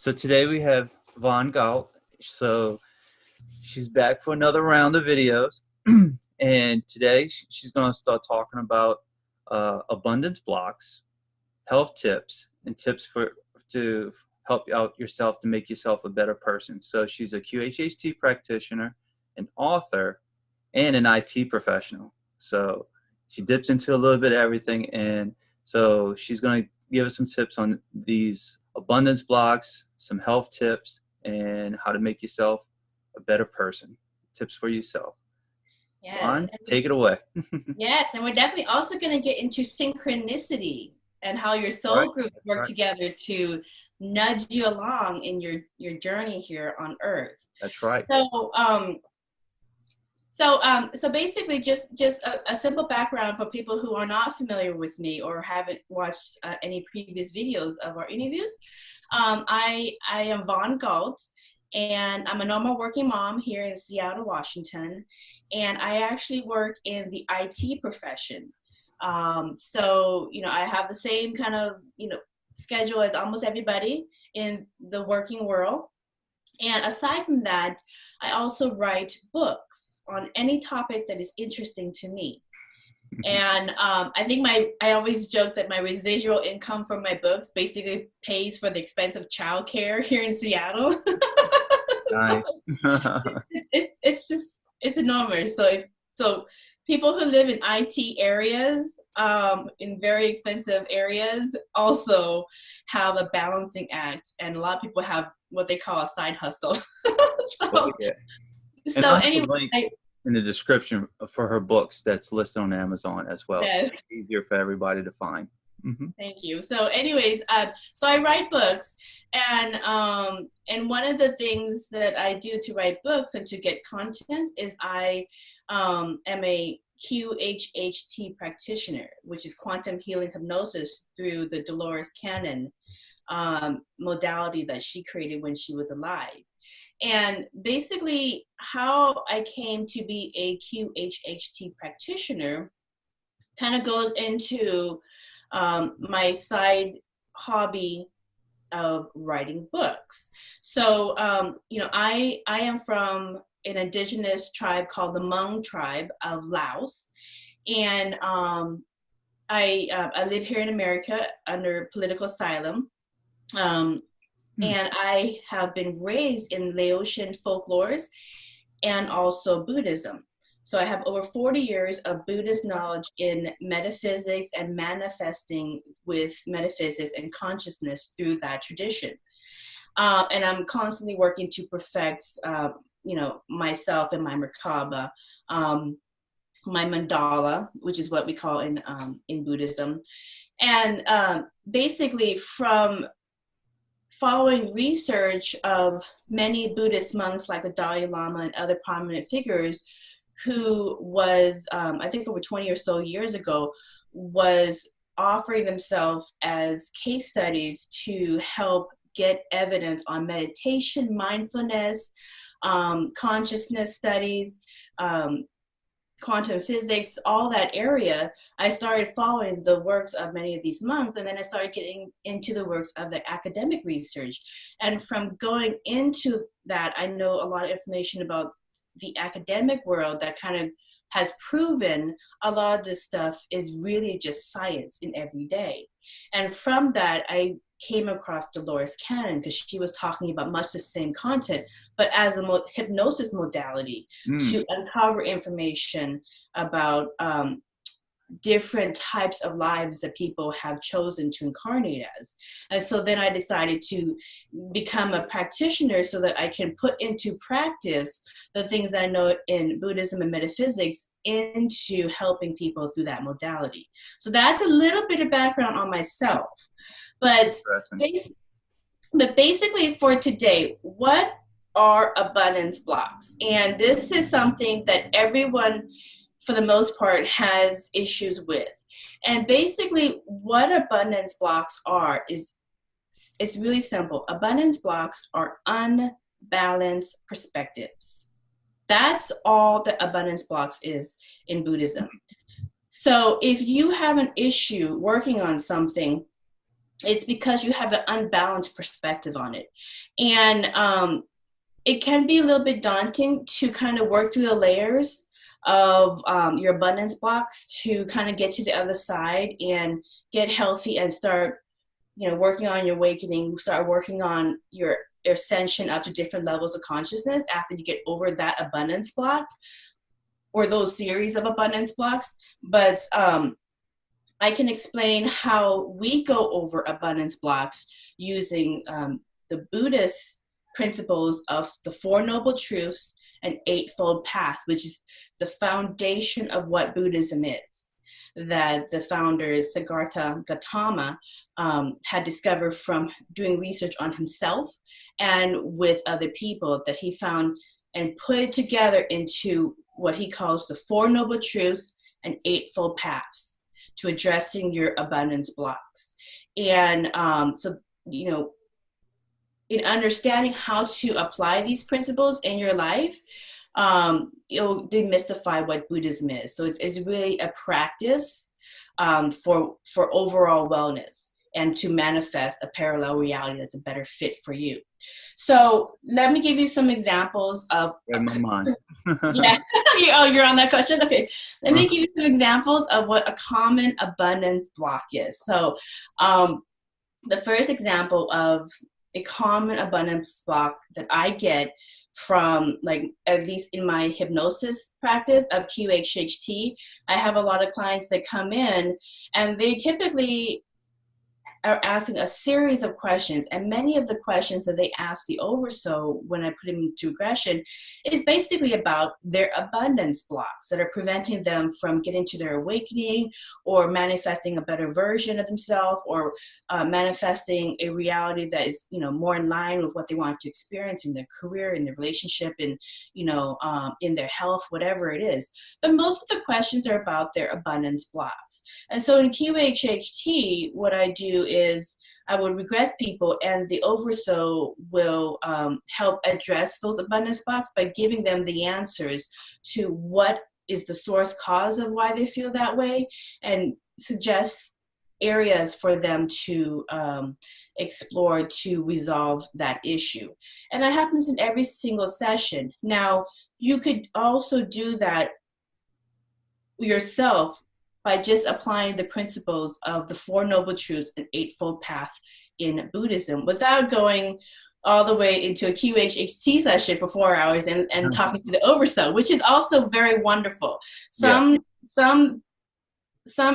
So today we have Von Galt. So she's back for another round of videos. And today she's going to start talking about abundance blocks, health tips, and tips to help out yourself to make yourself a better person. So she's a QHHT practitioner, an author, and an IT professional. So she dips into a little bit of everything. And so she's going to give us some tips on these abundance blocks, some health tips, and how to make yourself a better person. Tips for yourself. Yes. Vaughn, take it away. Yes, and we're definitely also going to get into synchronicity and how your soul groups work together to nudge you along in your journey here on Earth. That's right. So basically, just a simple background for people who are not familiar with me or haven't watched any previous videos of our interviews. I am Von Galt, and I'm a normal working mom here in Seattle, Washington, and I actually work in the IT profession. So I have the same kind of schedule as almost everybody in the working world. And aside from that, I also write books on any topic that is interesting to me. And I think I always joke that my residual income from my books basically pays for the expense of childcare here in Seattle. Nice. It's enormous. So people who live in IT areas, in very expensive areas, also have a balancing act, and a lot of people have what they call a side hustle. So anyway, in the description for her books that's listed on Amazon as well. Yes. So it's easier for everybody to find. Mm-hmm. Thank you. So anyways, so I write books, and one of the things that I do to write books and to get content is I am a QHHT practitioner, which is quantum healing hypnosis through the Dolores Cannon modality that she created when she was alive. And basically how I came to be a QHHT practitioner kind of goes into my side hobby of writing books. So, I am from an indigenous tribe called the Hmong tribe of Laos. And I live here in America under political asylum. And I have been raised in Laotian folklores and also Buddhism. So I have over 40 years of Buddhist knowledge in metaphysics and manifesting with metaphysics and consciousness through that tradition. And I'm constantly working to perfect, myself and my Merkaba, my mandala, which is what we call in Buddhism. And basically from following research of many Buddhist monks like the Dalai Lama and other prominent figures who was, I think over 20 or so years ago, was offering themselves as case studies to help get evidence on meditation, mindfulness, consciousness studies, quantum physics, all that area. I started following the works of many of these monks, and then I started getting into the works of the academic research. And from going into that, I know a lot of information about the academic world that kind of has proven a lot of this stuff is really just science in every day. And from that, I came across Dolores Cannon because she was talking about much the same content, but as a hypnosis modality to uncover information about different types of lives that people have chosen to incarnate as. And so then I decided to become a practitioner so that I can put into practice the things that I know in Buddhism and metaphysics into helping people through that modality. So that's a little bit of background on myself. But basically for today, what are abundance blocks? And this is something that everyone, for the most part, has issues with. And basically what abundance blocks are it's really simple. Abundance blocks are unbalanced perspectives. That's all that abundance blocks is in Buddhism. So if you have an issue working on something, it's because you have an unbalanced perspective on it. And it can be a little bit daunting to kind of work through the layers of your abundance blocks to kind of get to the other side and get healthy and start, working on your awakening, start working on your ascension up to different levels of consciousness after you get over that abundance block or those series of abundance blocks. But I can explain how we go over abundance blocks using the Buddhist principles of the Four Noble Truths and Eightfold Path, which is the foundation of what Buddhism is, that the founder, Siddhartha Gautama, had discovered from doing research on himself and with other people, that he found and put it together into what he calls the Four Noble Truths and Eightfold Paths to addressing your abundance blocks. And so, in understanding how to apply these principles in your life, you'll demystify what Buddhism is. So it's really a practice for overall wellness and to manifest a parallel reality that's a better fit for you. So let me give you some examples of. In my mind. Yeah. Oh, you're on that question? Okay. Let me give you some examples of what a common abundance block is. So the first example of a common abundance block that I get from, like, at least in my hypnosis practice of QHHT, I have a lot of clients that come in and they typically are asking a series of questions, and many of the questions that they ask the oversoul when I put them into regression is basically about their abundance blocks that are preventing them from getting to their awakening or manifesting a better version of themselves, or manifesting a reality that is, more in line with what they want to experience in their career, in their relationship, in their health, whatever it is. But most of the questions are about their abundance blocks. And so in QHHT, what I do is I will regress people, and the oversoul will help address those abundance blocks by giving them the answers to what is the source cause of why they feel that way, and suggest areas for them to explore to resolve that issue. And that happens in every single session. Now, you could also do that yourself by just applying the principles of the Four Noble Truths and Eightfold Path in Buddhism without going all the way into a QHHT session for 4 hours and talking to the oversoul, which is also very wonderful. Some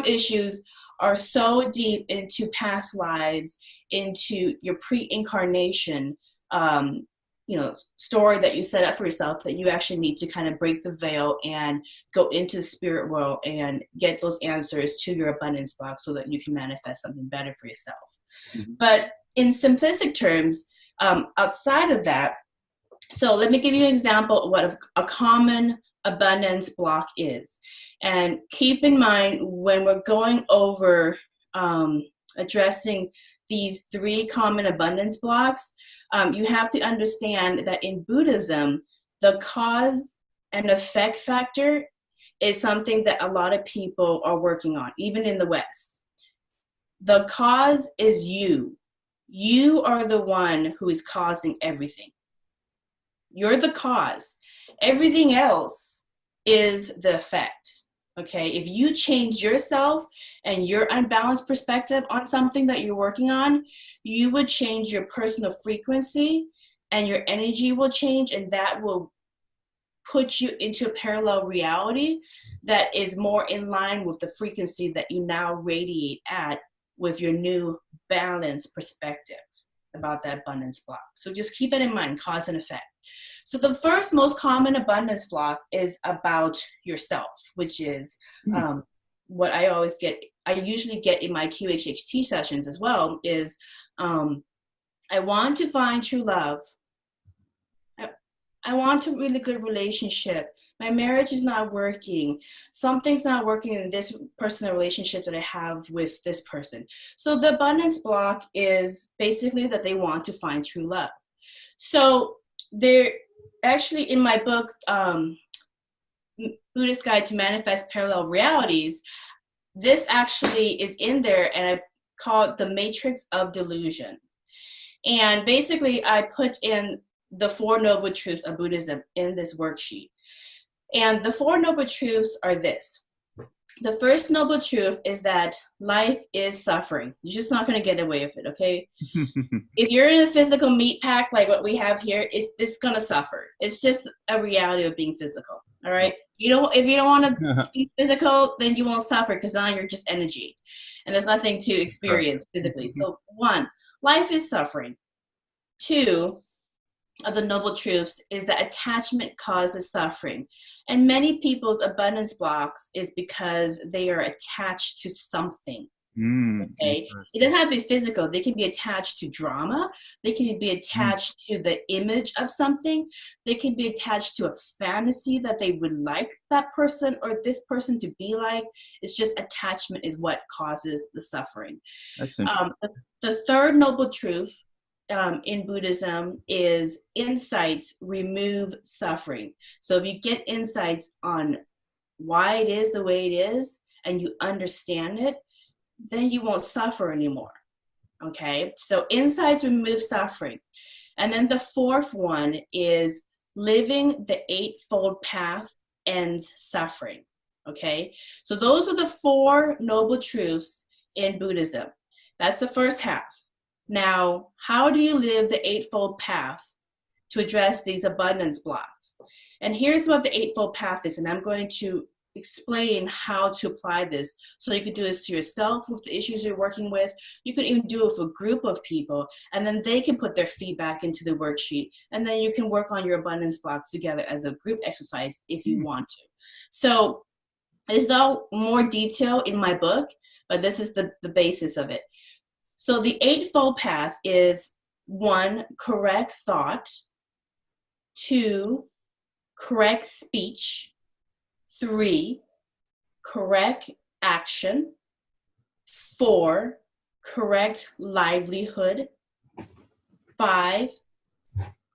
issues are so deep into past lives, into your pre-incarnation story that you set up for yourself, that you actually need to kind of break the veil and go into the spirit world and get those answers to your abundance block so that you can manifest something better for yourself. Mm-hmm. But in simplistic terms, outside of that, so let me give you an example of what a common abundance block is. And keep in mind, when we're going over addressing these 3 common abundance blocks, you have to understand that in Buddhism, the cause and effect factor is something that a lot of people are working on, even in the West. The cause is you. You are the one who is causing everything. You're the cause. Everything else is the effect. Okay, if you change yourself and your unbalanced perspective on something that you're working on, you would change your personal frequency and your energy will change, and that will put you into a parallel reality that is more in line with the frequency that you now radiate at with your new balanced perspective about that abundance block. So just keep that in mind, cause and effect. So the first most common abundance block is about yourself, which is what I usually get in my QHHT sessions as well, is I want to find true love. I want a really good relationship. My marriage is not working. Something's not working in this personal relationship that I have with this person. So the abundance block is basically that they want to find true love. So they're actually, in my book, Buddhist Guide to Manifest Parallel Realities, this actually is in there, and I called The Matrix of Delusion. And basically, I put in the 4 Noble Truths of Buddhism in this worksheet. And the 4 Noble Truths are this. The first Noble Truth is that life is suffering. You're just not going to get away with it, okay? If you're in a physical meat pack like what we have here, it's going to suffer. It's just a reality of being physical, all right? If you don't want to be physical, then you won't suffer because now you're just energy. And there's nothing to experience physically. So 1, life is suffering. 2 of the Noble Truths is that attachment causes suffering. And many people's abundance blocks is because they are attached to something. Okay, it doesn't have to be physical. They can be attached to drama. They can be attached to the image of something. They can be attached to a fantasy that they would like that person or this person to be like. It's just attachment is what causes the suffering. The third Noble Truth in Buddhism is insights remove suffering. So if you get insights on why it is the way it is and you understand it, then you won't suffer anymore. Okay, so insights remove suffering. And then the 4th one is living the Eightfold Path ends suffering. Okay, so those are the 4 Noble Truths in Buddhism. That's the first half. Now, how do you live the Eightfold Path to address these abundance blocks? And here's what the Eightfold Path is, and I'm going to explain how to apply this. So you could do this to yourself with the issues you're working with. You could even do it with a group of people, and then they can put their feedback into the worksheet, and then you can work on your abundance blocks together as a group exercise if you want to. So there's no more detail in my book, but this is the basis of it. So the Eightfold Path is 1, correct thought, 2, correct speech, 3, correct action, 4, correct livelihood, 5,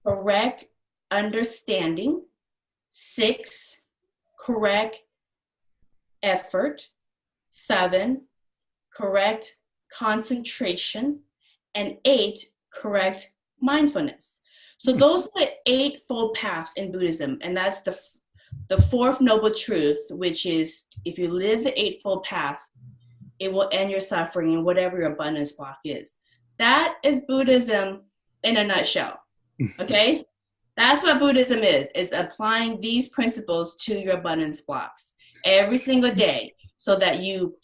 correct understanding, 6, correct effort, 7, correct concentration, and 8, correct mindfulness. So those are the Eightfold Paths in Buddhism, and that's the 4th Noble Truth, which is if you live the Eightfold Path, it will end your suffering in whatever your abundance block is. That is Buddhism in a nutshell, okay? That's what Buddhism is applying these principles to your abundance blocks every single day so that you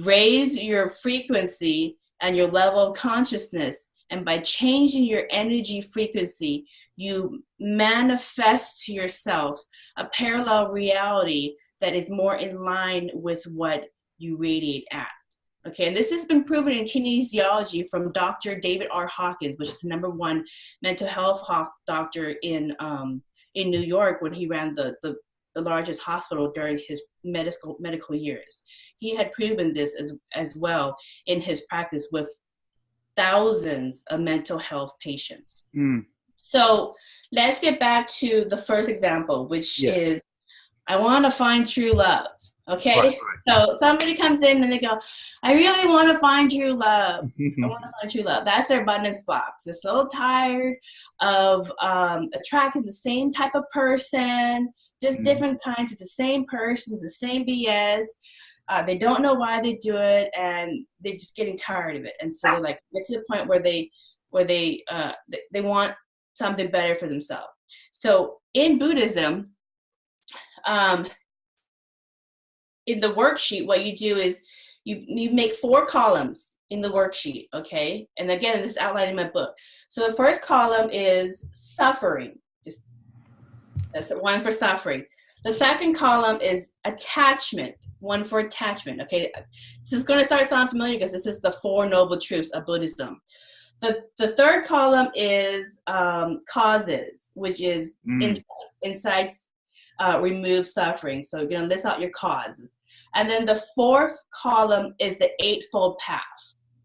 raise your frequency and your level of consciousness. And by changing your energy frequency, you manifest to yourself a parallel reality that is more in line with what you radiate at. Okay, and this has been proven in kinesiology from Dr. David R. Hawkins, which is the #1 mental health doctor in New York when he ran the largest hospital during his medical years. He had proven this as well in his practice with thousands of mental health patients. So let's get back to the first example, which is, I want to find true love. Okay, right. So somebody comes in and they go, I really want to find true love. I want to find true love. That's their abundance blocks. They're so tired of attracting the same type of person, just different kinds of the same person, the same BS. They don't know why they do it, and they're just getting tired of it. And so they like get to the point where they want something better for themselves. So in Buddhism, in the worksheet, what you do is you make 4 columns in the worksheet, okay? And again, this is outlined in my book. So the first column is suffering. That's 1 for suffering. The second column is attachment. 1 for attachment, okay? This is going to start sounding familiar because this is the 4 Noble Truths of Buddhism. The third column is causes, which is insights. Insights remove suffering. So you're going to list out your causes. And then the 4th column is the Eightfold Path.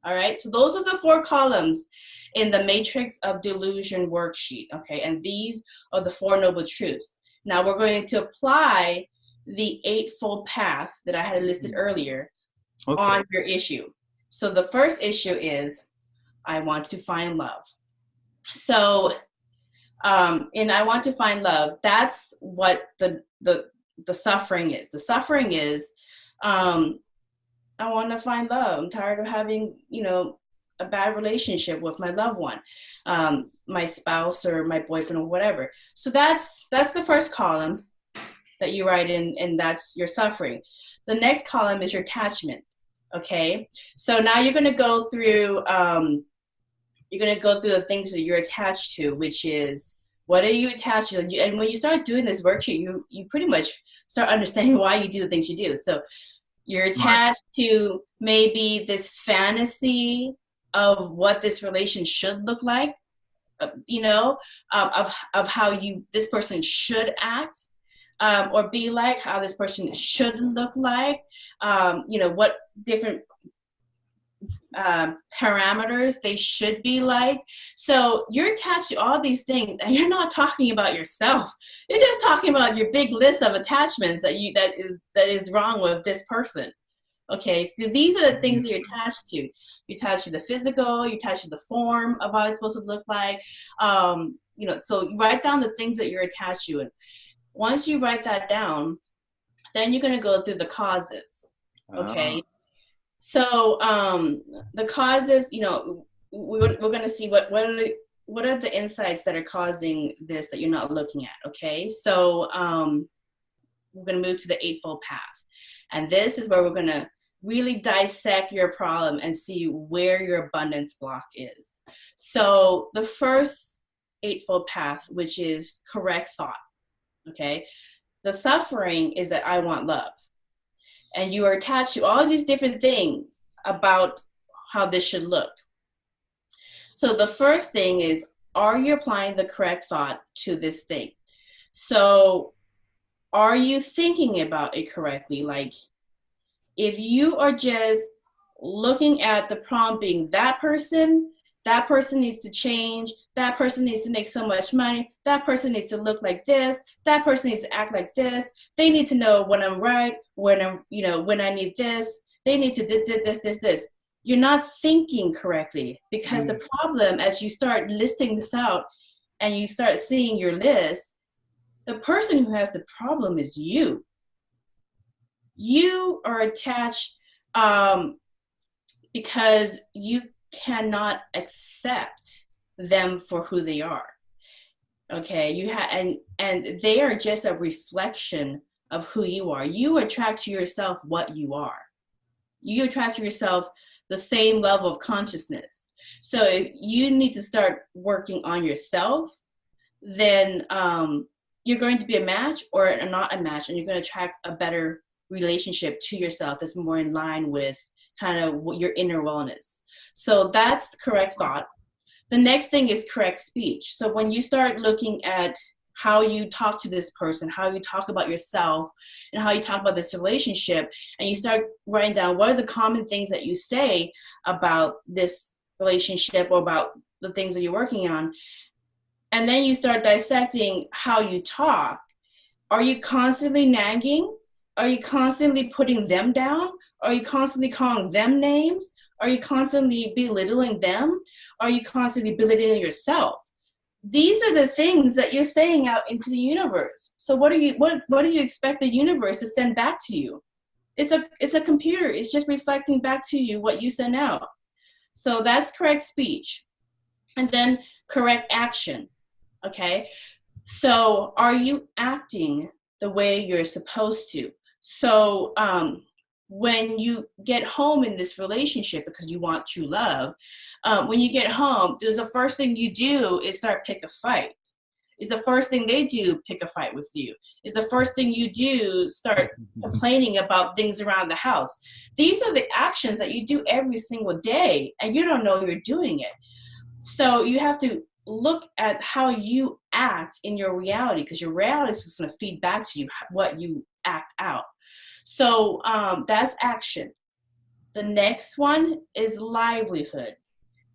All right, so those are the 4 columns in the Matrix of Delusion worksheet, okay? And these are the 4 Noble Truths. Now we're going to apply the Eightfold Path that I had listed earlier on your issue. So the first issue is I want to find love. So, and I want to find love. That's what the suffering is. The suffering is, I want to find love. I'm tired of having, a bad relationship with my loved one, my spouse or my boyfriend or whatever. So that's the first column that you write in, and that's your suffering. The next column is your attachment. Okay, so now you're going to go through the things that you're attached to, which is, what are you attached to? And when you start doing this worksheet, you pretty much start understanding why you do the things you do. So you're attached to maybe this fantasy of what this relation should look like, of how this person should act, or be like, how this person should look like, what different parameters they should be like. So you're attached to all these things, and you're not talking about yourself. You're just talking about your big list of attachments that is wrong with this person. Okay, so these are the things that you're attached to. You're attached to the physical, you're attached to the form of how it's supposed to look like. So you write down the things that you're attached to. And once you write that down, then you're going to go through the causes. Okay. So the causes, we're going to see what are the insights that are causing this that you're not looking at. Okay. So we're going to move to the Eightfold Path. And this is where we're going to really dissect your problem and see where your abundance block is. So the first Eightfold Path, which is correct thought. Okay. The suffering is that I want love. And you are attached to all these different things about how this should look. So the first thing is, are you applying the correct thought to this thing? So are you thinking about it correctly? Like, if you are just looking at the problem being that person needs to change, that person needs to make so much money, that person needs to look like this, that person needs to act like this, they need to know when I'm right, when I need this, they need to this. You're not thinking correctly, because the problem, as you start listing this out and you start seeing your list, the person who has the problem is you. You are attached because you cannot accept them for who they are. Okay, and they are just a reflection of who you are. You attract to yourself what you are. You attract to yourself the same level of consciousness. So if you need to start working on yourself, then you're going to be a match or not a match, and you're going to attract a better relationship to yourself that's more in line with kind of your inner wellness. So that's the correct thought. The next thing is correct speech. So when you start looking at how you talk to this person, how you talk about yourself, and how you talk about this relationship, and you start writing down what are the common things that you say about this relationship or about the things that you're working on, and then you start dissecting how you talk. Are you constantly nagging? Are you constantly putting them down? Are you constantly calling them names? Are you constantly belittling them? Are you constantly belittling yourself? These are the things that you're saying out into the universe. So what do you expect the universe to send back to you? It's a computer. It's just reflecting back to you what you send out. So that's correct speech. And then correct action. Okay. So are you acting the way you're supposed to? So when you get home in this relationship, because you want true love, when you get home, there's the first thing you do is start pick a fight. Is the first thing they do pick a fight with you? Is the first thing you do start complaining about things around the house? These are the actions that you do every single day, and you don't know you're doing it. So you have to look at how you act in your reality, because your reality is just going to feed back to you what you act out. So that's action. The next one is livelihood.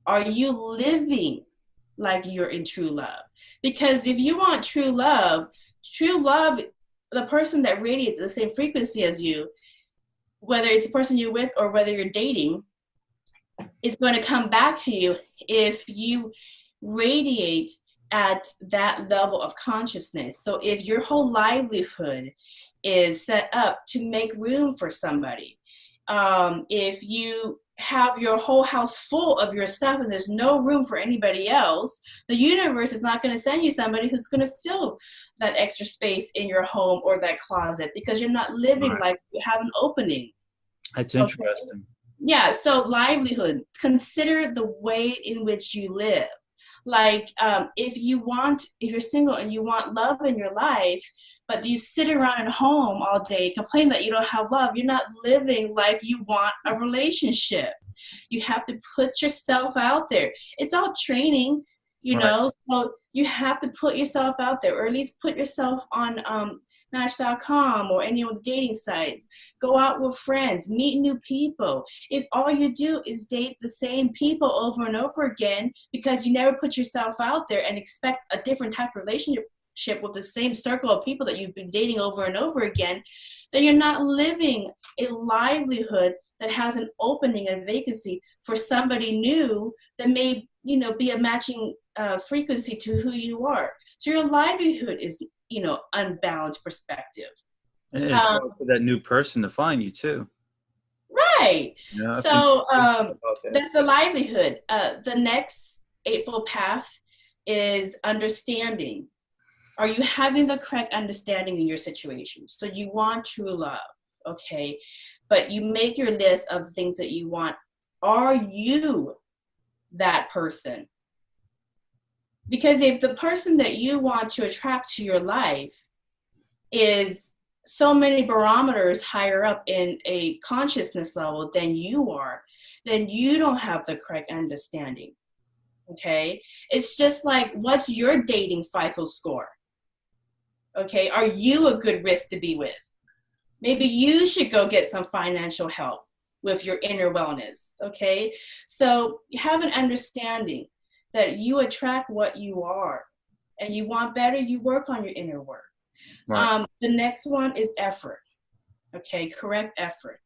Are you living like you're in true love? Because if you want true love, the person that radiates the same frequency as you, whether it's the person you're with or whether you're dating, it's going to come back to you if you radiate at that level of consciousness. So if your whole livelihood is set up to make room for somebody, if you have your whole house full of your stuff and there's no room for anybody else, the universe is not going to send you somebody who's going to fill that extra space in your home or that closet, because you're not living Right. like you have an opening. That's Okay. interesting. Yeah, so livelihood, consider the way in which you live. Like if you're single and you want love in your life, but you sit around at home all day, complain that you don't have love, you're not living like you want a relationship. You have to put yourself out there. It's all training, you Right. know, so you have to put yourself out there, or at least put yourself on Match.com or any of the dating sites. Go out with friends, meet new people. If all you do is date the same people over and over again because you never put yourself out there and expect a different type of relationship with the same circle of people that you've been dating over and over again, then you're not living a livelihood that has an opening and vacancy for somebody new that may, you know, be a matching frequency to who you are. So your livelihood is, you know, unbalanced perspective. And it's hard for that new person to find you too. Right. Yeah, So that. that's the livelihood. The next Eightfold Path is understanding. Are you having the correct understanding in your situation? So you want true love, okay? But you make your list of things that you want. Are you that person? Because if the person that you want to attract to your life is so many barometers higher up in a consciousness level than you are, then you don't have the correct understanding, okay? It's just like, what's your dating FICO score? Okay, are you a good risk to be with? Maybe you should go get some financial help with your inner wellness, okay? So you have an understanding that you attract what you are, and you want better, you work on your inner work. Right. The next one is effort, okay? Correct effort.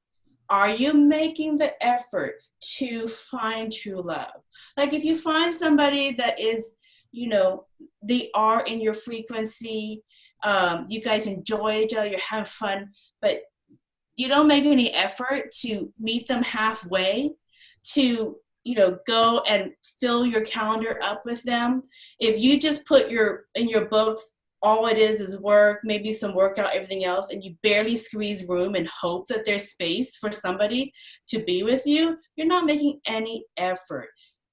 Are you making the effort to find true love? Like if you find somebody that is, you know, they are in your frequency, you guys enjoy each other, you're having fun, but you don't make any effort to meet them halfway, to, you know, go and fill your calendar up with them. If you just put in your books, all it is work, maybe some workout, everything else, and you barely squeeze room and hope that there's space for somebody to be with you, you're not making any effort.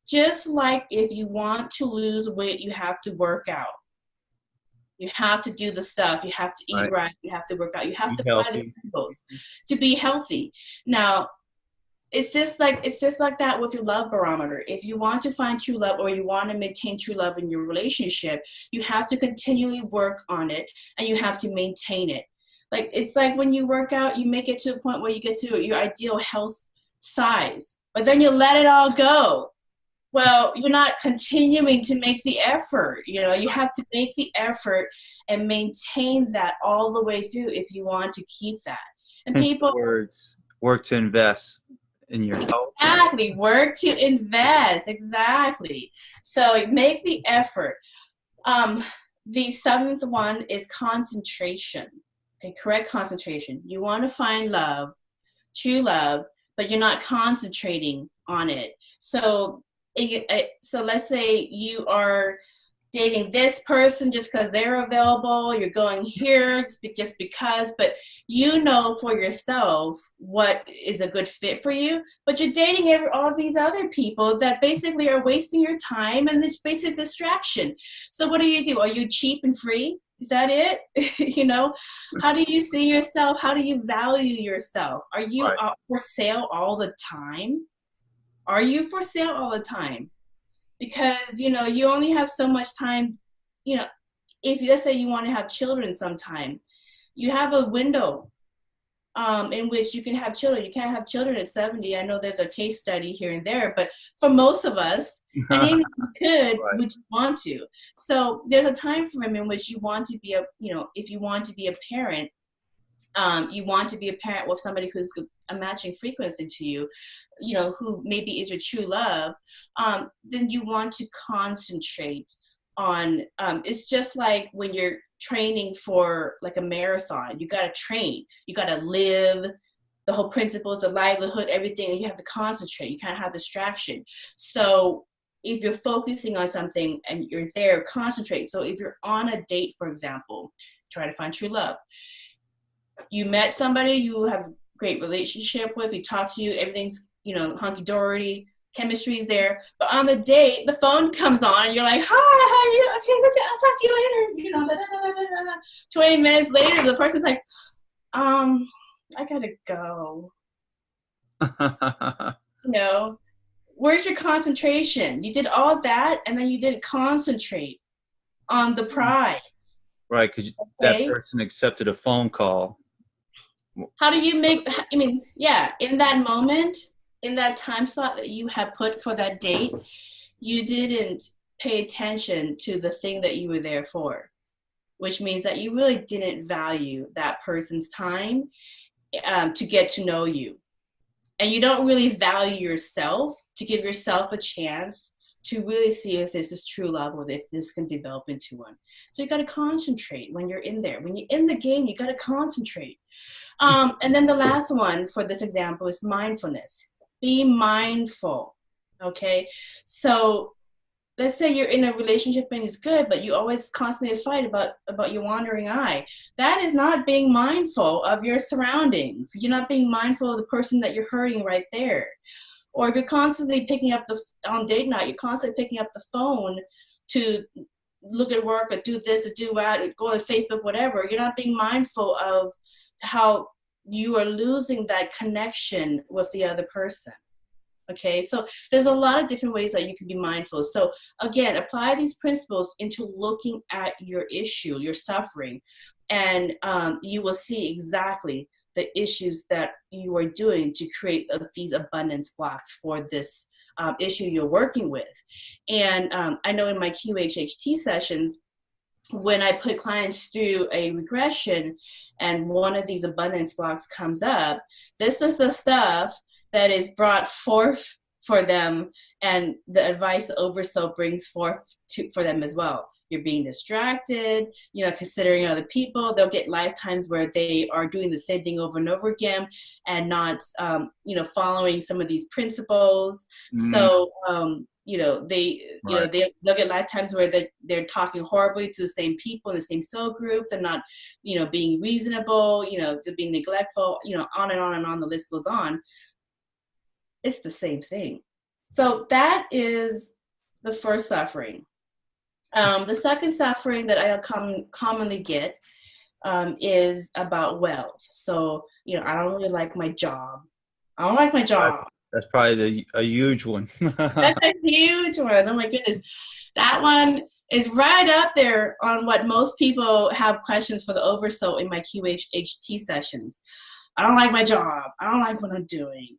Just like if you want to lose weight, you have to work out. You have to do the stuff. You have to eat right. You have to work out. You have to apply the principles to be healthy. Now, it's just like that with your love barometer. If you want to find true love, or you want to maintain true love in your relationship, you have to continually work on it, and you have to maintain it. Like it's like when you work out, you make it to a point where you get to your ideal health size, but then you let it all go. Well, you're not continuing to make the effort. You know, you have to make the effort and maintain that all the way through if you want to keep that. And people work to invest in your health. Exactly. Work to invest. Exactly. So make the effort. The seventh one is concentration. Okay, correct concentration. You want to find love, true love, but you're not concentrating on it. So let's say you are dating this person just because they're available, you're going here just because, but you know for yourself what is a good fit for you, but you're dating all these other people that basically are wasting your time, and it's basic distraction. So what do? Are you cheap and free? Is that it? You know, how do you see yourself? How do you value yourself? Are you for sale all the time? Are you for sale all the time? Because, you know, you only have so much time. You know, if let's say you want to have children sometime, you have a window in which you can have children. You can't have children at 70. I know there's a case study here and there, but for most of us, and even if you could, would you want to? So there's a time frame in which you want to be if you want to be a parent, you want to be a parent with somebody who's a matching frequency to you, who maybe is your true love, then you want to concentrate on, it's just like when you're training for like a marathon. You got to train, you got to live the whole principles, the livelihood, everything, and you have to concentrate. You can't have distraction. So if you're focusing on something and you're there, concentrate. So if you're on a date, for example, try to find true love. You met somebody you have a great relationship with, you talk to you, everything's, hunky-dory, chemistry's there. But on the date, the phone comes on and you're like, hi, how are you? Okay, I'll talk to you later. Da, da, da, da, da. 20 minutes later, the person's like, I gotta go. Where's your concentration? You did all that and then you didn't concentrate on the prize. Right, because that person accepted a phone call. How do you in that moment, in that time slot that you had put for that date, you didn't pay attention to the thing that you were there for, which means that you really didn't value that person's time to get to know you. And you don't really value yourself to give yourself a chance to really see if this is true love or if this can develop into one. So you got to concentrate when you're in there. When you're in the game, you got to concentrate. And then the last one for this example is mindfulness. Be mindful, okay? So let's say you're in a relationship and it's good, but you always constantly fight about your wandering eye. That is not being mindful of your surroundings. You're not being mindful of the person that you're hurting right there. Or if you're constantly picking up on date night, you're constantly picking up the phone to look at work or do this or do that, or go on Facebook, whatever, you're not being mindful of how you are losing that connection with the other person. Okay, so there's a lot of different ways that you can be mindful. So again, apply these principles into looking at your issue, your suffering, and you will see exactly the issues that you are doing to create these abundance blocks for this issue you're working with. And I know in my QHHT sessions, when I put clients through a regression and one of these abundance blocks comes up, this is the stuff that is brought forth for them, and the advice Oversoul brings forth for them as well. You're being distracted, considering other people. They'll get lifetimes where they are doing the same thing over and over again and not, following some of these principles. Mm. So, they'll get lifetimes where they're talking horribly to the same people in the same soul group. They're not, being reasonable, they're being neglectful, on and on and on, the list goes on. It's the same thing. So that is the first suffering. The second suffering that I commonly get is about wealth. So, I don't really like my job. I don't like my job. That's probably a huge one. That's a huge one. Oh my goodness. That one is right up there on what most people have questions for the Oversoul in my QHHT sessions. I don't like my job. I don't like what I'm doing.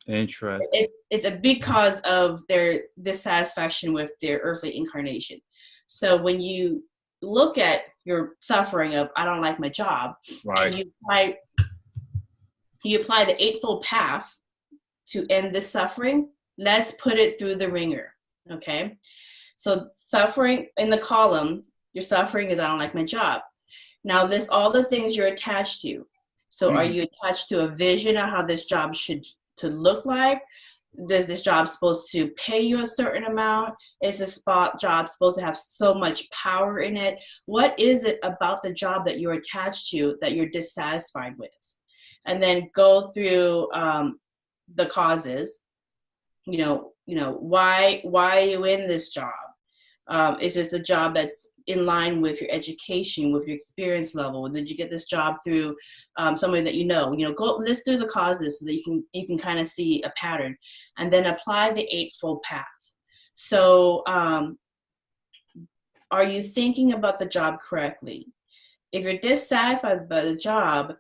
Interesting. It's a big cause of their dissatisfaction with their earthly incarnation. So when you look at your suffering of I don't like my job, right, and you apply the Eightfold Path to end this suffering, let's put it through the ringer. Okay? So suffering in the column, your suffering is I don't like my job. Now list all the things you're attached to. So are you attached to a vision of how this job should to look like? Is this job supposed to pay you a certain amount? Is this job supposed to have so much power in it? What is it about the job that you're attached to that you're dissatisfied with? And then go through the causes. Why are you in this job? Is this a job that's in line with your education, with your experience level? Did you get this job through somebody that go list through the causes so that you can kind of see a pattern, and then apply the Eightfold Path. So are you thinking about the job correctly? If you're dissatisfied by the job,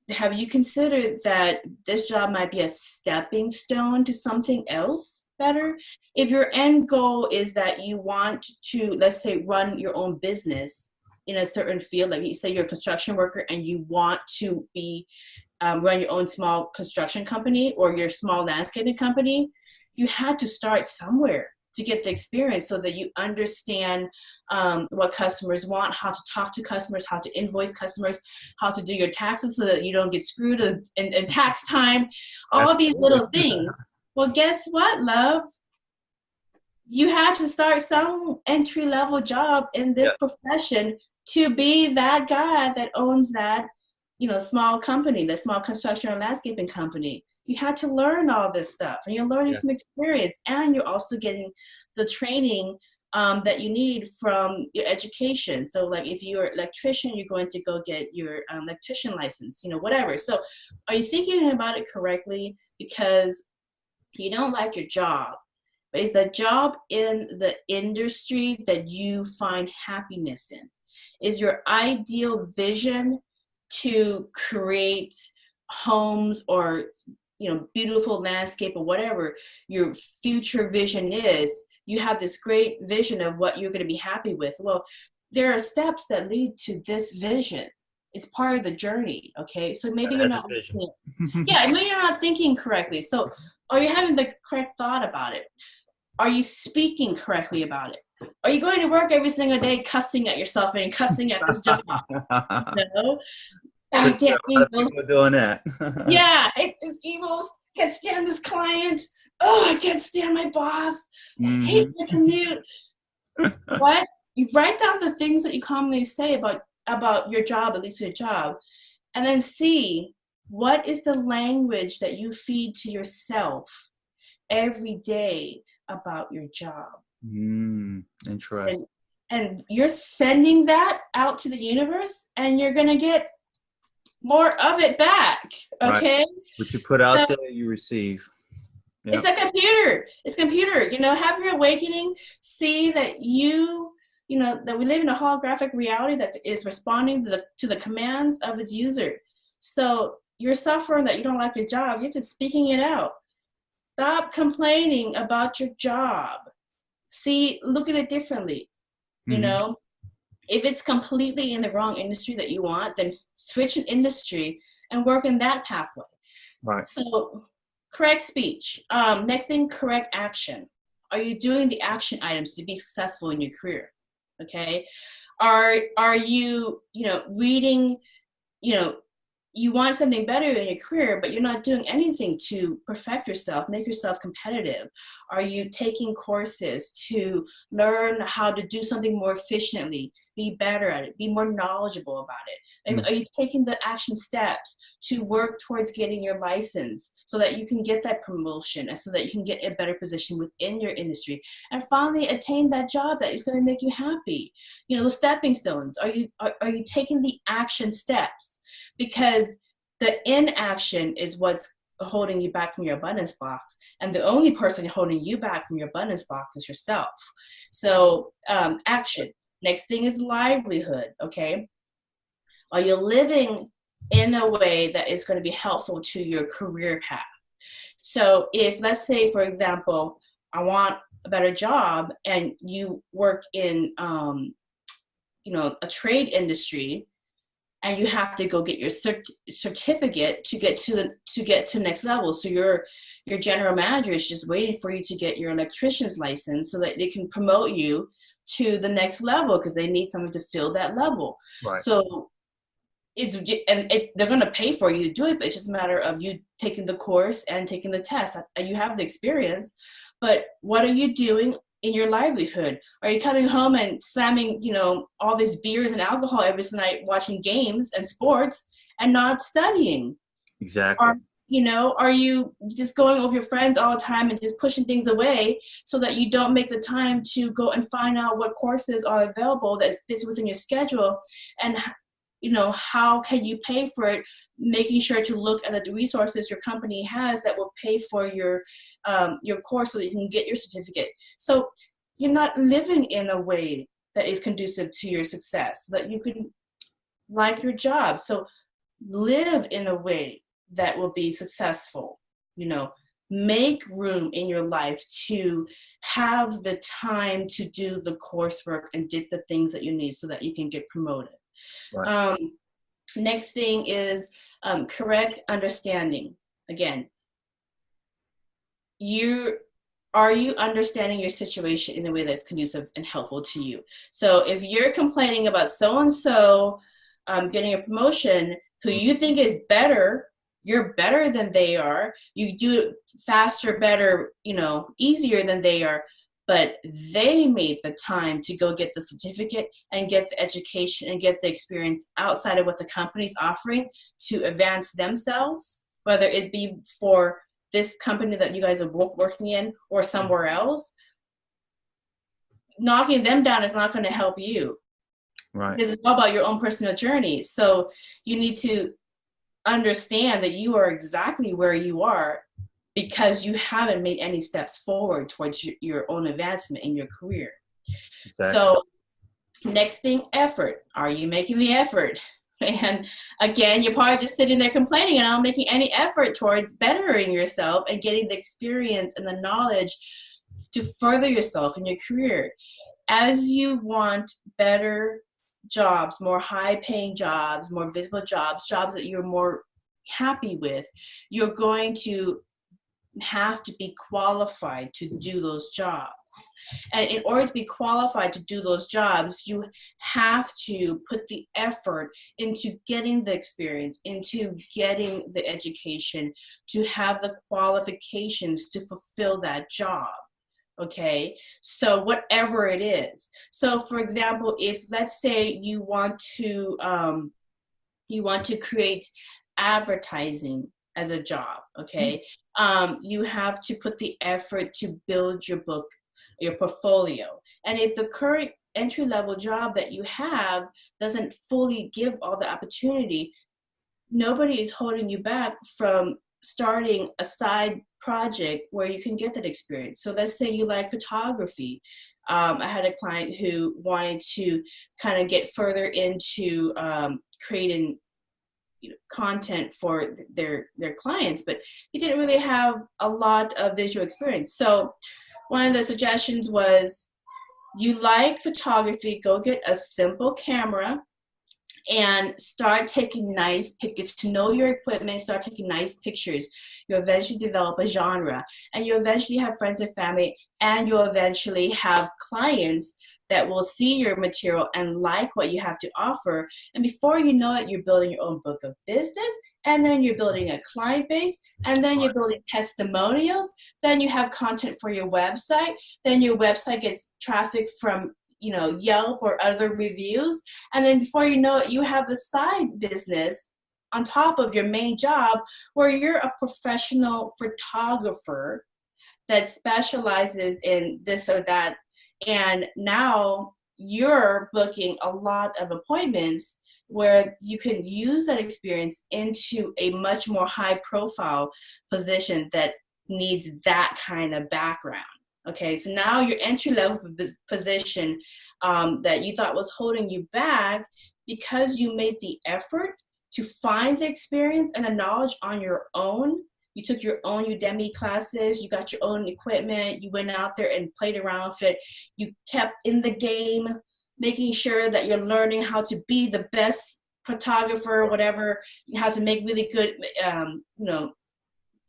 have you considered that this job might be a stepping stone to something else better? If your end goal is that you want to, let's say, run your own business in a certain field, like you say you're a construction worker and you want to be run your own small construction company or your small landscaping company, you had to start somewhere to get the experience so that you understand what customers want, how to talk to customers, how to invoice customers, how to do your taxes so that you don't get screwed in tax time, all these little things. Well, guess what, love? You had to start some entry-level job in this profession to be that guy that owns that, small company, the small construction or landscaping company. You had to learn all this stuff, and you're learning from experience, and you're also getting the training that you need from your education. So like if you're an electrician, you're going to go get your electrician license, whatever. So are you thinking about it correctly? Because you don't like your job, but is the job in the industry that you find happiness in? Is your ideal vision to create homes or beautiful landscape or whatever your future vision is? You have this great vision of what you're going to be happy with. Well, there are steps that lead to this vision. It's part of the journey. Okay, so maybe you're not thinking, maybe you're not thinking correctly. So are you having the correct thought about it? Are you speaking correctly about it? Are you going to work every single day cussing at yourself and cussing at this job? Damn, people are doing that. It's evils. Can't stand this client. Oh, I can't stand my boss. I hate the commute. What? You write down the things that you commonly say about your job, at least your job, and then see what is the language that you feed to yourself every day about your job. Interesting. And you're sending that out to the universe, and you're going to get more of it back. Okay. Right. What you put out there, you receive. Yep. It's a computer. It's a computer. Have your awakening. See that that we live in a holographic reality that is responding to the commands of its user. So you're suffering that you don't like your job. You're just speaking it out. Stop complaining about your job. Look at it differently. If it's completely in the wrong industry that you want, then switch an industry and work in that pathway. Right. So correct speech. Next thing, correct action. Are you doing the action items to be successful in your career? Okay. Are you, reading, you want something better in your career, but you're not doing anything to perfect yourself, make yourself competitive? Are you taking courses to learn how to do something more efficiently, be better at it, be more knowledgeable about it? And are you taking the action steps to work towards getting your license so that you can get that promotion and so that you can get a better position within your industry and finally attain that job that is going to make you happy? The stepping stones. Are you taking the action steps? Because the inaction is what's holding you back from your abundance box. And the only person holding you back from your abundance box is yourself. So action. Next thing is livelihood, okay? Are you living in a way that is going to be helpful to your career path? So if, let's say, for example, I want a better job and you work in, a trade industry, and you have to go get your certificate to get to next level. So your general manager is just waiting for you to get your electrician's license so that they can promote you to the next level because they need someone to fill that level. Right. So they're going to pay for you to do it, but it's just a matter of you taking the course and taking the test. You have the experience, but what are you doing in your livelihood? Are you coming home and slamming, all these beers and alcohol every night, watching games and sports and not studying? Exactly. Are you just going over your friends all the time and just pushing things away so that you don't make the time to go and find out what courses are available that fits within your schedule? And how can you pay for it, making sure to look at the resources your company has that will pay for your course so that you can get your certificate. So you're not living in a way that is conducive to your success, so that you can like your job. So live in a way that will be successful. Make room in your life to have the time to do the coursework and get the things that you need so that you can get promoted. Right. Next thing is correct understanding. Again, are you understanding your situation in a way that's conducive and helpful to you? So if you're complaining about so-and-so getting a promotion who you think is better, you're better than they are, you do it faster, better, easier than they are, but they made the time to go get the certificate and get the education and get the experience outside of what the company's offering to advance themselves, whether it be for this company that you guys are both working in or somewhere else. Knocking them down is not going to help you. Right. Because it's all about your own personal journey. So you need to understand that you are exactly where you are because you haven't made any steps forward towards your own advancement in your career. Exactly. So next thing, effort. Are you making the effort? And again, you're probably just sitting there complaining and not making any effort towards bettering yourself and getting the experience and the knowledge to further yourself in your career. As you want better jobs, more high-paying jobs, more visible jobs that you're more happy with, you're going to have to be qualified to do those jobs. And in order to be qualified to do those jobs, you have to put the effort into getting the experience, into getting the education, to have the qualifications to fulfill that job. Okay, so whatever it is. So for example, if let's say you want to create advertising as a job, okay, you have to put the effort to build your book, your portfolio. And if the current entry-level job that you have doesn't fully give all the opportunity, nobody is holding you back from starting a side project where you can get that experience. So let's say you like photography. I had a client who wanted to kind of get further into creating content for their clients, but he didn't really have a lot of visual experience. So one of the suggestions was, you like photography, go get a simple camera and start taking nice pictures, to know your equipment, start taking nice pictures. You'll eventually develop a genre, and you'll eventually have friends and family, and you'll eventually have clients that will see your material and like what you have to offer. And before you know it, you're building your own book of business, and then you're building a client base, and then you're building testimonials, then you have content for your website, then your website gets traffic from Yelp or other reviews, and then before you know it, you have the side business on top of your main job where you're a professional photographer that specializes in this or that, and now you're booking a lot of appointments where you can use that experience into a much more high profile position that needs that kind of background. Okay, so now your entry-level position that you thought was holding you back, because you made the effort to find the experience and the knowledge on your own. You took your own Udemy classes, you got your own equipment, you went out there and played around with it. You kept in the game, making sure that you're learning how to be the best photographer, whatever, how to make really good,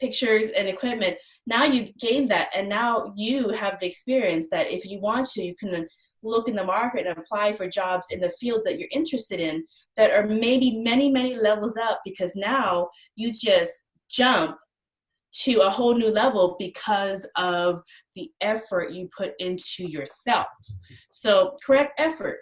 pictures and equipment. Now you've gained that, and now you have the experience that if you want to, you can look in the market and apply for jobs in the fields that you're interested in that are maybe many, many levels up, because now you just jump to a whole new level because of the effort you put into yourself. So correct effort.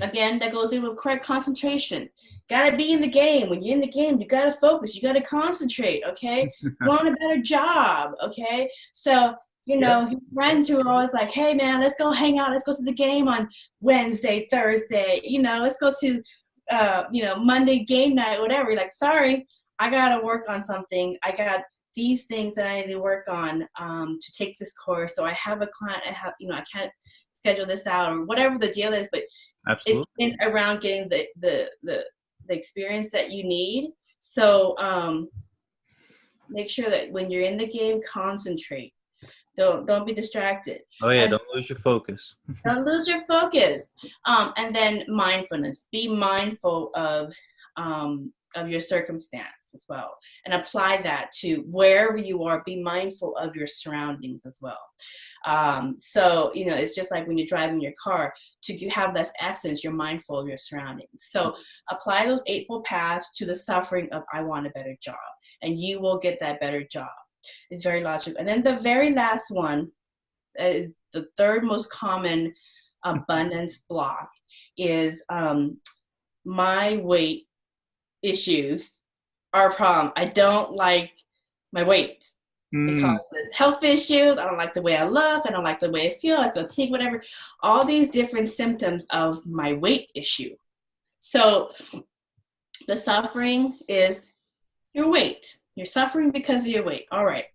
Again, that goes in with correct concentration. Got to be in the game. When you're in the game, you got to focus. You got to concentrate, okay? You want a better job, okay? So, your friends who are always like, hey, man, let's go hang out. Let's go to the game on Wednesday, Thursday. Let's go to, Monday game night, whatever. You're like, sorry, I got to work on something. I got these things that I need to work on to take this course. So I have a client. I can't schedule this out, or whatever the deal is. But absolutely, it's around getting the experience that you need. So make sure that when you're in the game, concentrate. Don't be distracted. Oh yeah, don't lose your focus. Don't lose your focus. And then mindfulness. Be mindful of of your circumstance as well, and apply that to wherever you are. Be mindful of your surroundings as well. So, you know, it's just like when you're driving your car, to have less accidents, you're mindful of your surroundings. So apply those Eightfold Paths to the suffering of I want a better job, and you will get that better job. It's very logical. And then the very last one is the third most common abundance block is my weight issues are a problem. I don't like my weight. It causes health issues. I don't like the way I look. I don't like the way I feel. I feel fatigue, whatever. All these different symptoms of my weight issue. So the suffering is your weight. You're suffering because of your weight. All right.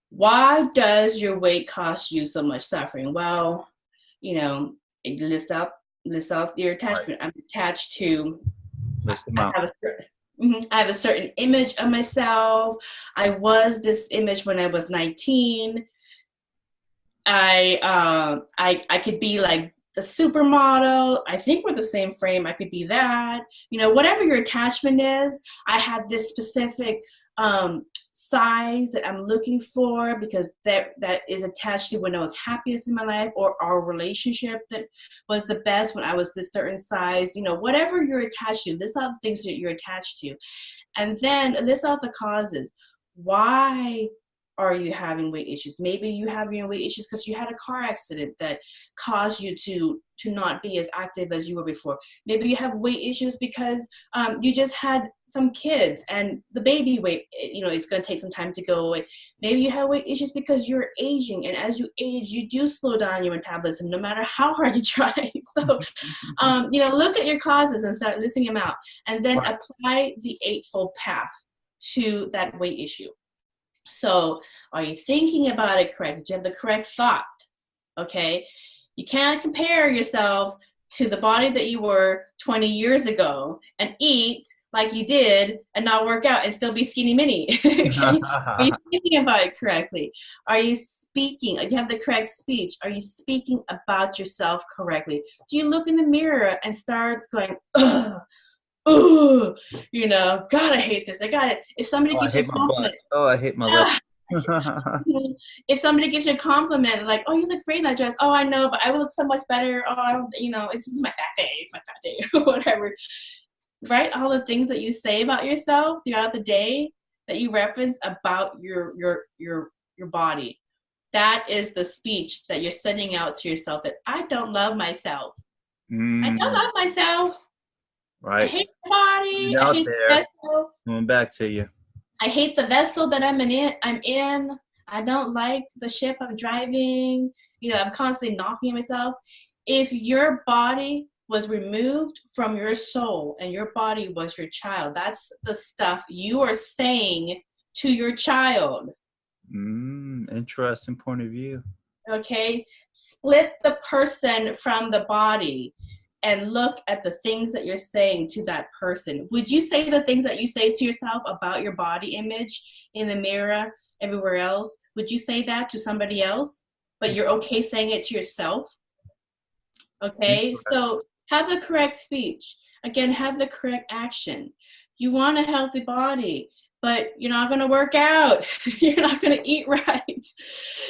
Why does your weight cause you so much suffering? Well, you know, list out your attachment. Right. I'm attached to, I have a certain image of myself. I was this image when I was 19. I could be like the supermodel. I think we're the same frame. I could be that. You know, whatever your attachment is, I had this specific size that I'm looking for because that is attached to when I was happiest in my life, or our relationship that was the best when I was this certain size. You know, whatever you're attached to, list out the things that you're attached to, and then list out the causes. Why are you having weight issues? Maybe you have your weight issues because you had a car accident that caused you to not be as active as you were before. Maybe you have weight issues because you just had some kids and the baby weight, you know, it's going to take some time to go away. Maybe you have weight issues because you're aging, and as you age, you do slow down your metabolism no matter how hard you try. So, you know, look at your causes and start listing them out, and then apply the Eightfold Path to that weight issue. So are you thinking about it correctly? Do you have the correct thought? Okay. You can't compare yourself to the body that you were 20 years ago and eat like you did and not work out and still be skinny mini. Okay? Are you thinking about it correctly? Are you speaking? Do you have the correct speech? Are you speaking about yourself correctly? Do you look in the mirror and start going, ugh? Oh, you know, God, I hate this. I got it. If somebody gives you a compliment, I hate my lips. If somebody gives you a compliment, like, oh, you look great in that dress. Oh, I know, but I would look so much better. Oh, you know, it's my fat day. It's my fat day, whatever. Write all the things that you say about yourself throughout the day that you reference about your body. That is the speech that you're sending out to yourself, that I don't love myself. I don't love myself. Right. I hate the body. I hate the vessel. Coming back to you. I hate the vessel that I'm in. I don't like the ship I'm driving. You know, I'm constantly knocking at myself. If your body was removed from your soul and your body was your child, that's the stuff you are saying to your child. Interesting point of view. Okay. Split the person from the body and look at the things that you're saying to that person. Would you say the things that you say to yourself about your body image in the mirror, everywhere else? Would you say that to somebody else, but you're okay saying it to yourself? Okay, so have the correct speech. Again, have the correct action. You want a healthy body, but you're not going to work out. You're not going to eat right.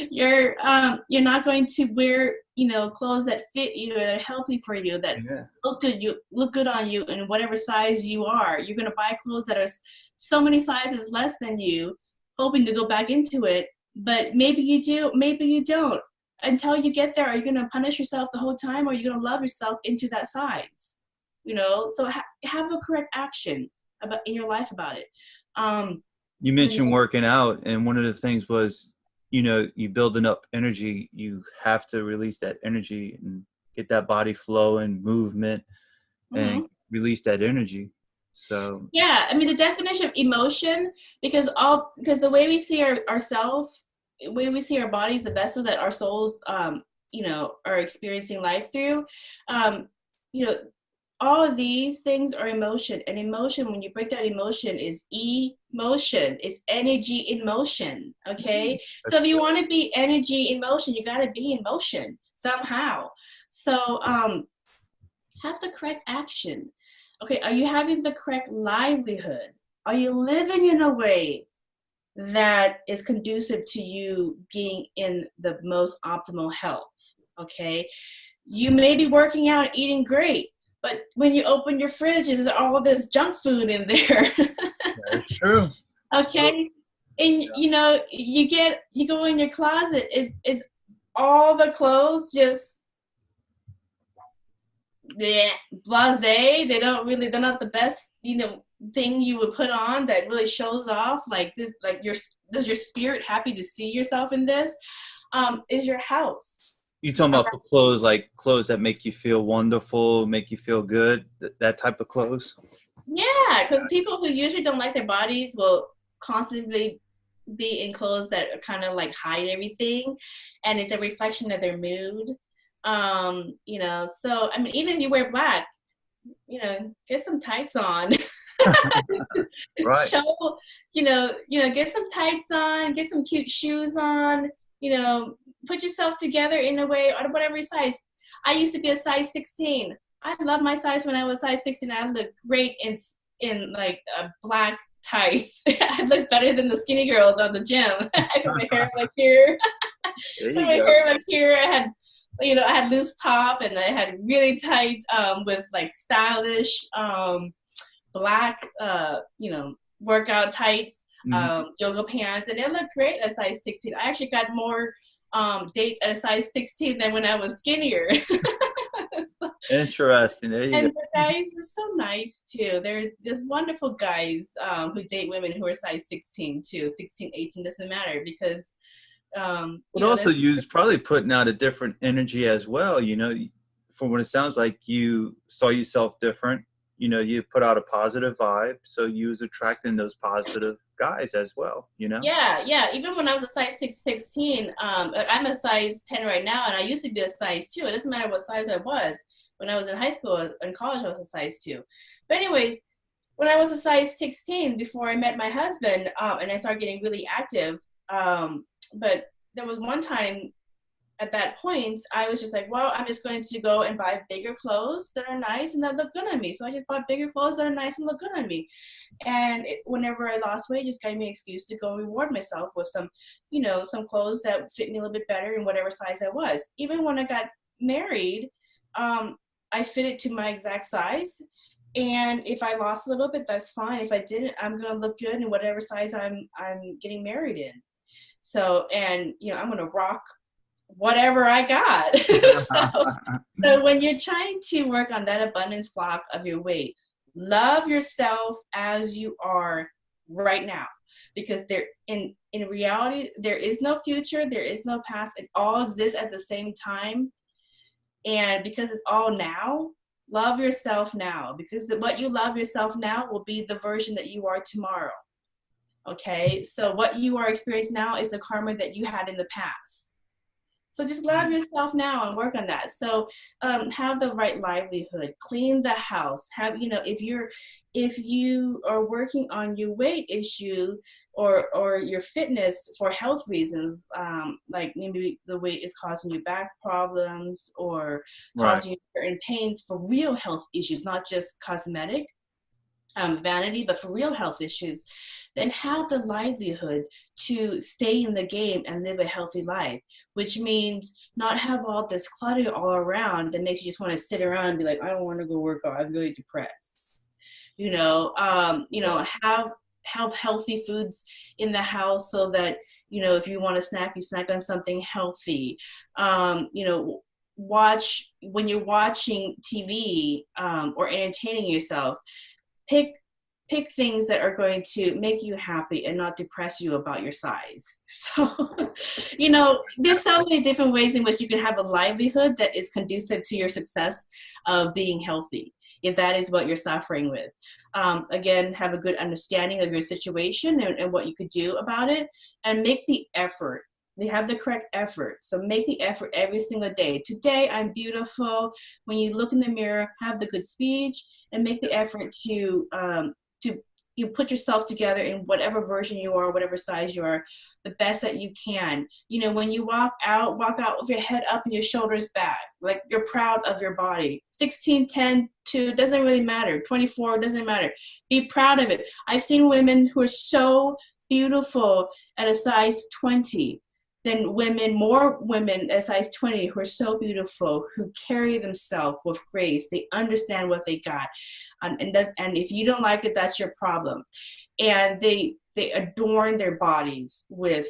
You're not going to wear, you know, clothes that fit you, that are healthy for you, that look good on you in whatever size you are. You're going to buy clothes that are so many sizes less than you, hoping to go back into it. But maybe you do, maybe you don't. Until you get there, are you going to punish yourself the whole time, or are you going to love yourself into that size? You know, so have a correct action in your life about it. You mentioned working out, and one of the things was, you know, you building up energy, you have to release that energy and get that body flow and movement and release that energy. So yeah, I mean, the definition of emotion, because the way we see ourselves, the way we see our bodies, the vessel that our souls you know, are experiencing life through, you know, all of these things are emotion. And emotion, when you break down emotion, is emotion. It's energy in motion. Okay. So if you want to be energy in motion, you got to be in motion somehow. So have the correct action. Okay, are you having the correct livelihood? Are you living in a way that is conducive to you being in the most optimal health? Okay, you may be working out, eating great, but when you open your fridge, there's all this junk food in there. That is true. So, Okay, and yeah. you go in your closet, is all the clothes just blasé? They're not the best, thing you would put on that really shows off like this, like does your spirit happy to see yourself in this? Is your house You talking about for clothes, like clothes that make you feel wonderful, make you feel good, that type of clothes? Yeah, because people who usually don't like their bodies will constantly be in clothes that kind of like hide everything, and it's a reflection of their mood. So I mean, even if you wear black, get some tights on. Right. Show, get some tights on, get some cute shoes on, put yourself together in a way, or whatever size. I used to be a size 16. I love my size when I was size 16. I looked great in like black tights. I looked better than the skinny girls on the gym. I put my hair like here. There Put you my go. hair like here. I had loose top, and I had really tight with like stylish black workout tights, Mhm. yoga pants, and it looked great at size 16. I actually got more dates at a size 16 than when I was skinnier. Interesting. There you And go. the guys were so nice too. They're just wonderful guys who date women who are size 16 too. 16, 18 doesn't matter, because But also, there's you probably putting out a different energy as well. From what it sounds like, you saw yourself different. You put out a positive vibe, so you was attracting those positive guys as well. yeah. Even when I was a size 16, I'm a size 10 right now, and I used to be a size 2. It doesn't matter what size I was. When I was in high school and college, I was a size 2. But anyways, when I was a size 16, before I met my husband, and I started getting really active, but there was one time at that point, I was just like, well, I'm just going to go and buy bigger clothes that are nice and that look good on me. So I just bought bigger clothes that are nice and look good on me. And whenever I lost weight, it just gave me an excuse to go reward myself with some clothes that fit me a little bit better in whatever size I was. Even when I got married, I fit it to my exact size. And if I lost a little bit, that's fine. If I didn't, I'm gonna look good in whatever size I'm getting married in. So, and I'm gonna rock whatever I got. So when you're trying to work on that abundance block of your weight, love yourself as you are right now, because in reality there is no future, there is no past. It all exists at the same time, and because it's all now, love yourself now, because what you love yourself now will be the version that you are tomorrow. Okay, so what you are experiencing now is the karma that you had in the past. So just love yourself now and work on that. So have the right livelihood, clean the house. If you are working on your weight issue or your fitness for health reasons, like maybe the weight is causing you back problems or Right. causing you certain pains for real health issues, not just cosmetic. Vanity, but for real health issues, then have the livelihood to stay in the game and live a healthy life, which means not have all this clutter all around that makes you just want to sit around and be like, I don't want to go work out, I'm really depressed. Have healthy foods in the house so that, if you want to snack, you snack on something healthy. Watch when you're watching TV or entertaining yourself, pick things that are going to make you happy and not depress you about your size. So, there's so many different ways in which you can have a livelihood that is conducive to your success of being healthy, if that is what you're suffering with. Again, have a good understanding of your situation and what you could do about it, and make the effort. They have the correct effort. So make the effort every single day. Today, I'm beautiful. When you look in the mirror, have the good speech and make the effort to you put yourself together in whatever version you are, whatever size you are, the best that you can. You know, when you walk out with your head up and your shoulders back, like you're proud of your body. 16, 10, 2, doesn't really matter. 24, doesn't matter. Be proud of it. I've seen women who are so beautiful at a size 20 than more women at size 20 who are so beautiful, who carry themselves with grace. They understand what they got. And if you don't like it, that's your problem. And they adorn their bodies with,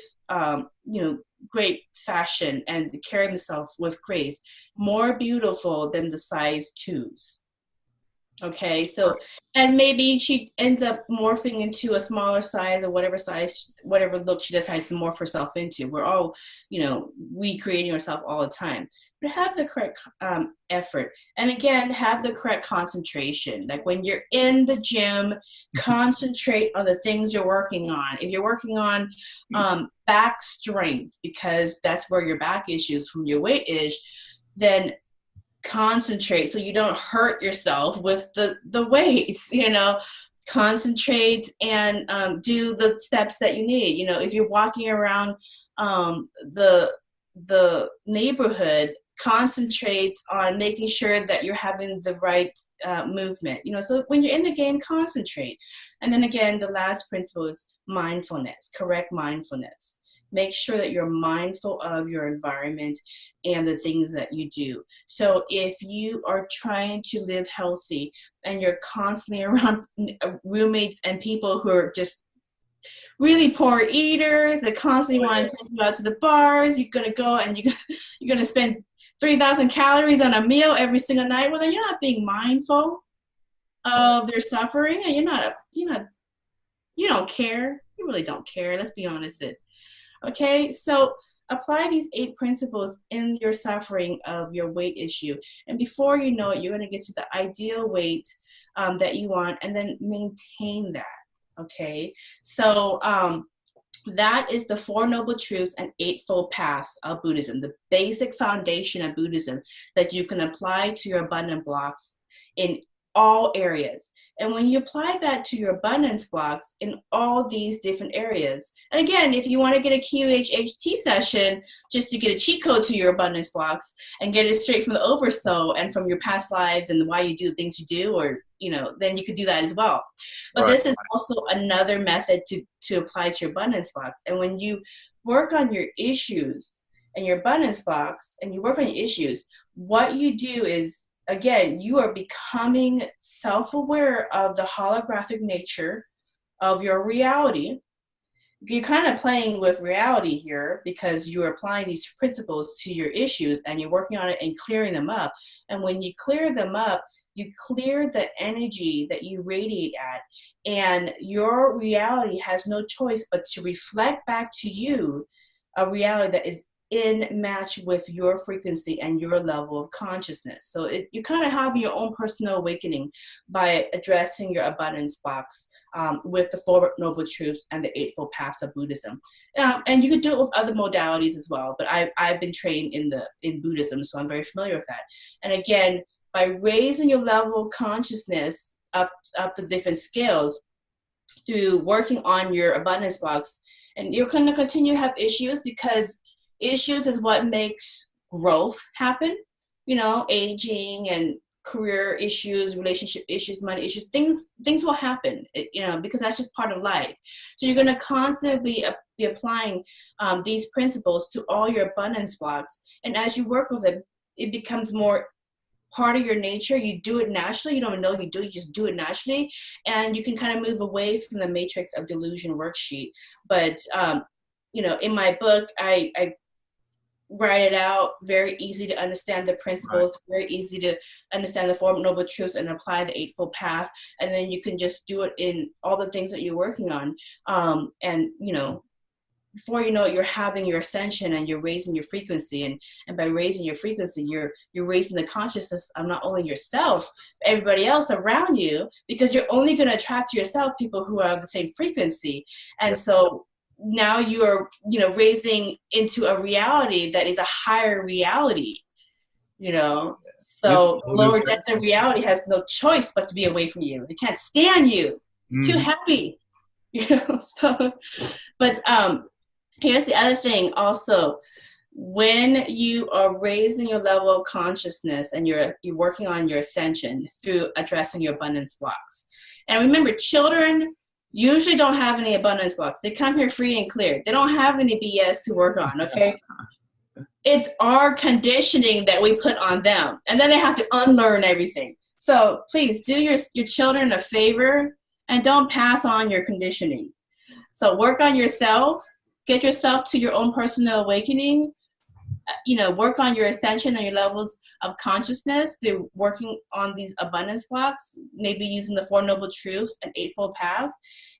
great fashion and carry themselves with grace. More beautiful than the size 2s. Okay, so, and maybe she ends up morphing into a smaller size or whatever look she decides to morph herself into. We're all, recreating ourselves all the time. But have the correct effort. And again, have the correct concentration. Like when you're in the gym, concentrate on the things you're working on. If you're working on back strength, because that's where your back issues from your weight is, then concentrate so you don't hurt yourself with the weights. Concentrate and do the steps that you need. If you're walking around the neighborhood, concentrate on making sure that you're having the right movement. So when you're in the game, concentrate. And then again, the last principle is mindfulness, correct mindfulness. Make sure that you're mindful of your environment and the things that you do. So if you are trying to live healthy and you're constantly around roommates and people who are just really poor eaters that constantly want to take you out to the bars, you're going to go and you're going to spend 3,000 calories on a meal every single night, well, then you're not being mindful of their suffering, and you don't care. You really don't care. Let's be honest. Okay, so apply these 8 principles in your suffering of your weight issue. And before you know it, you're going to get to the ideal weight that you want, and then maintain that. Okay, so that is the 4 Noble Truths and Eightfold Paths of Buddhism, the basic foundation of Buddhism that you can apply to your abundant blocks in all areas. And when you apply that to your abundance blocks in all these different areas, and again, if you want to get a QHHT session just to get a cheat code to your abundance blocks and get it straight from the oversoul and from your past lives and why you do the things you do, or then you could do that as well. But this is also another method to apply to your abundance blocks. And when you work on your issues and your abundance blocks and you work on your issues, what you do is, again, you are becoming self-aware of the holographic nature of your reality. You're kind of playing with reality here because you're applying these principles to your issues and you're working on it and clearing them up. And when you clear them up, you clear the energy that you radiate at, and your reality has no choice but to reflect back to you a reality that is in match with your frequency and your level of consciousness. So you kind of have your own personal awakening by addressing your abundance blocks with the 4 Noble Truths and the Eightfold Paths of Buddhism. And you could do it with other modalities as well, but I've been trained in Buddhism, so I'm very familiar with that. And again, by raising your level of consciousness up the different scales through working on your abundance blocks, and you're going to continue to have issues, because issues is what makes growth happen. Aging and career issues, relationship issues, money issues, things will happen, because that's just part of life. So you're going to constantly be applying these principles to all your abundance blocks. And as you work with them, it becomes more part of your nature. You do it naturally. You don't know you do it, you just do it naturally. And you can kind of move away from the matrix of delusion worksheet. But, in my book, I write it out, very easy to understand the principles, very easy to understand the 4 Noble Truths and apply the Eightfold Path. And then you can just do it in all the things that you're working on. And, before you know it, you're having your ascension and you're raising your frequency. And by raising your frequency, you're raising the consciousness of not only yourself, but everybody else around you, because you're only going to attract to yourself people who are of the same frequency. And so now you are, raising into a reality that is a higher reality, So lower depth of reality has no choice but to be away from you. They can't stand you. too Mhm. happy. So, but here's the other thing also. When you are raising your level of consciousness and you're working on your ascension through addressing your abundance blocks. And remember, children usually don't have any abundance blocks. They come here free and clear. They don't have any BS to work on, okay? It's our conditioning that we put on them. And then they have to unlearn everything. So please do your children a favor and don't pass on your conditioning. So work on yourself, get yourself to your own personal awakening, work on your ascension and your levels of consciousness through working on these abundance blocks, maybe using the Four Noble Truths and Eightfold Path,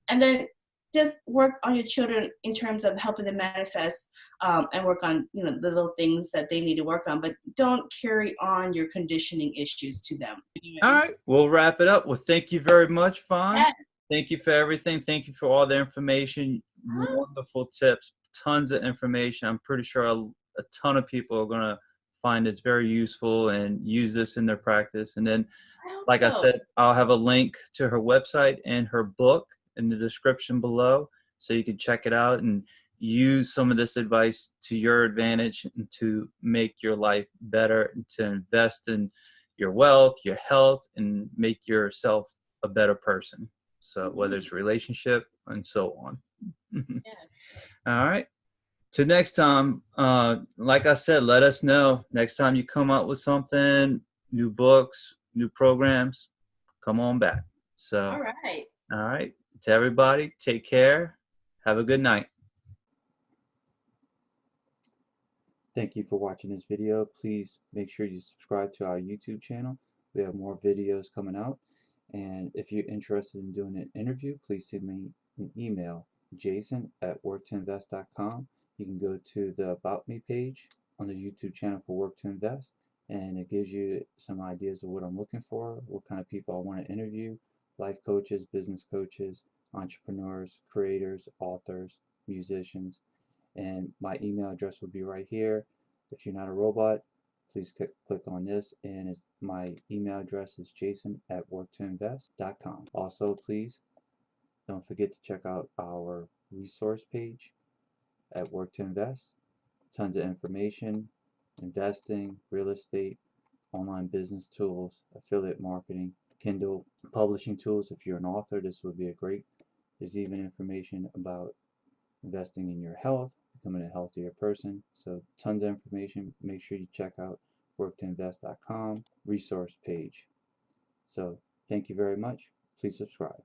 and then just work on your children in terms of helping them manifest and work on the little things that they need to work on, but don't carry on your conditioning issues to them. All right, we'll wrap it up. Well, thank you very much, Fawn. Yeah. Thank you for everything. Thank you for all the information. Wonderful tips, tons of information. I'm pretty sure a ton of people are going to find this very useful and use this in their practice. And then, like I said, I'll have a link to her website and her book in the description below, so you can check it out and use some of this advice to your advantage and to make your life better and to invest in your wealth, your health, and make yourself a better person. So whether it's relationship and so on. All right. Till next time, like I said, let us know next time you come out with something, new books, new programs, come on back. So, All right. all right. To everybody, take care. Have a good night. Thank you for watching this video. Please make sure you subscribe to our YouTube channel. We have more videos coming out. And if you're interested in doing an interview, please send me an email, jason@work2invest.com. You can go to the About Me page on the YouTube channel for Work to Invest, and it gives you some ideas of what I'm looking for, what kind of people I want to interview, life coaches, business coaches, entrepreneurs, creators, authors, musicians, and my email address will be right here. If you're not a robot, please click on this, and my email address is jason@work2invest.com. Also, please don't forget to check out our resource page at Work to Invest. Tons of information, investing, real estate, online business tools, affiliate marketing, Kindle publishing tools. If you're an author, this would be a great. There's even information about investing in your health, becoming a healthier person. So tons of information. Make sure you check out work2invest.com resource page. So thank you very much. Please subscribe.